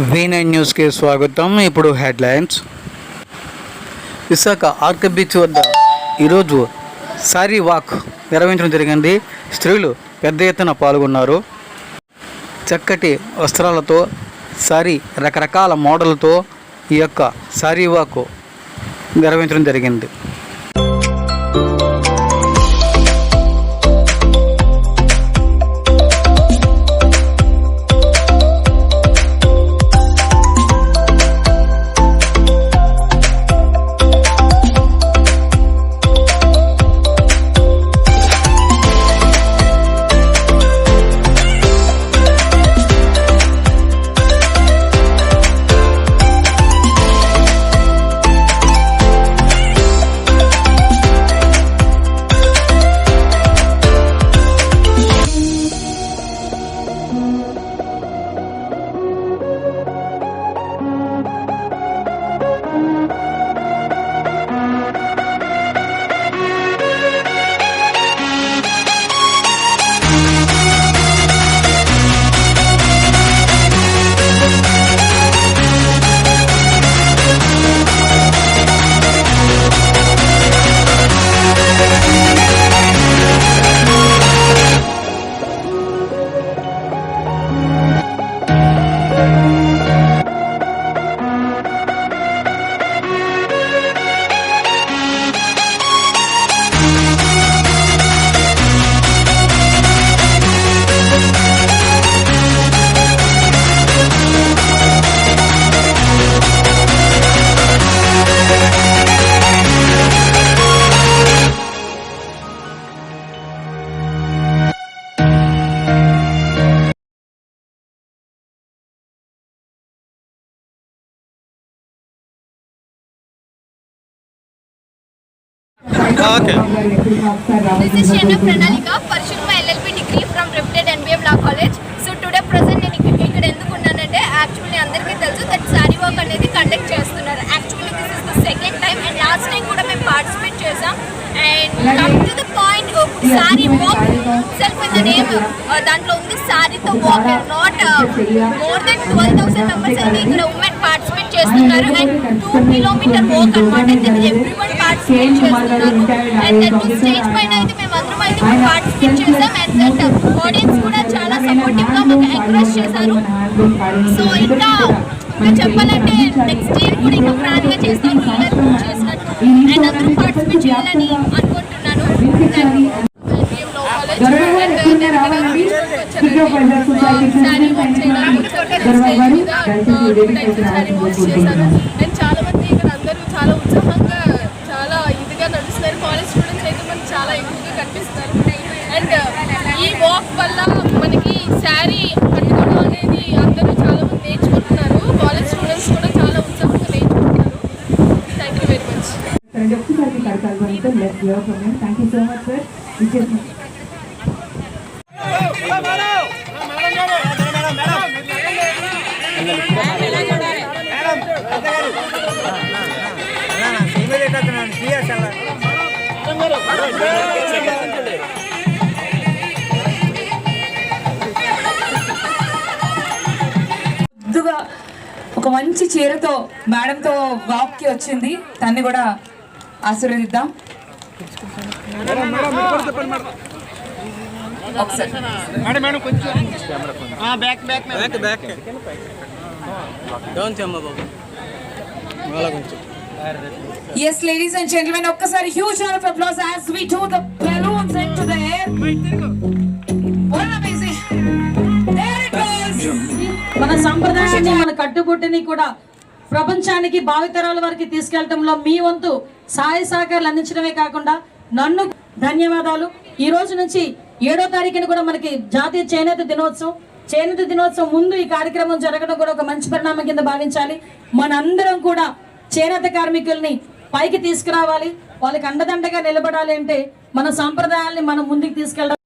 V9 న్యూస్కి స్వాగతం. ఇప్పుడు హెడ్లైన్స్. విశాఖ ఆర్కే బీచ్ వద్ద ఈరోజు సారీ వాక్ నిర్వహించడం జరిగింది. స్త్రీలు పెద్ద ఎత్తున పాల్గొన్నారు. చక్కటి వస్త్రాలతో సారీ రకరకాల మోడల్తో ఈ యొక్క సారీ వాక్ నిర్వహించడం జరిగింది. Okay. This is Shenna Pranalika, pursuing my LLB degree from reputed NBM Law College. So today present నేను ఇక్కడ ఎందుకు ఉన్నానంటే యాక్చువల్లీ అందరికీ తెలుసు దట్ సారీ వాక్ అనేది కండక్ట్ చేస్తున్నారు. Actually this is the second time and last time కూడా మేము పార్టిసిపేట్ చేసాం. And come to the point sari walk self in the name దాంట్లో ఉంది సారీతో walk and not more than 12,000 members అయితే ఇక్కడ ఉమెన్ పార్టిసిపేట్ చేస్తున్నారు. అండ్ 2 కిలోమీటర్ వాక్ అన్నమాట. ఎవ్రీవన్ పార్టిసిపేట్ చేస్తున్నారు. అండ్ దట్ స్టేజ్ పైన అయితే మేము అందరం అయితే పార్టిసిపేట్ చేసాం. అండ్ దట్ ఆడియన్స్ కూడా చాలా సపోర్టివ్ గా మాకు ఎంకరేజ్ చేశారు. సో ఇంకా చెప్పాలంటే నెక్స్ట్ ఇయర్ కూడా ఇంకా గ్రాండ్ గా చేస్తాను చేసినట్టు అండ్ అందరూ పార్టిసిపేట్ చేయాలని అనుకుంటున్నాను. చాలా మంది ఇక్కడ అందరూ చాలా ఉత్సాహంగా చాలా ఇదిగా నడుస్తున్నారు. కాలేజ్ స్టూడెంట్స్ అయితే మనకి చాలా ఎక్కువగా కనిపిస్తారు. అండ్ ఈ వాక్ వల్ల మనకి శారీ కట్టుకోవడం అనేది అందరూ చాలా మంది నేర్చుకుంటున్నారు. కాలేజ్ స్టూడెంట్స్ కూడా చాలా ఉత్సాహంగా నేర్చుకుంటున్నారు. Thank you very much. Thank you so much, sir. ఒక మంచి చీరతో మేడంతో వాక్కి వచ్చింది. తన్ని కూడా ఆశీర్వదిద్దాం. Yes, ladies and gentlemen, ఒక్కసారి huge round of applause as we do the balloons into the air. What amazing! There it goes. మన సంప్రదాయాన్ని మన కట్టుబొట్టుని కూడా ప్రపంచానికి భావితరాల వరకు తీసుకెళ్లడంలో మీ వంతు సహాయ సహకారాలు అందించడమే కాకుండా నన్ను ధన్యవాదాలు. ఈ రోజు నుంచి 7వ తారీఖున కూడా మనకి జాతీయ చేనేత దినోత్సవం. చేనేత దినోత్సవం ముందు ఈ కార్యక్రమం జరగడం కూడా ఒక మంచి పరిణామం కింద భావించాలి. మనందరం కూడా చేనేత కార్మికుల్ని పైకి తీసుకురావాలి. వాళ్ళకి అండదండగా నిలబడాలి. అంటే మన సంప్రదాయాల్ని మనం ముందుకు తీసుకెళ్ళడం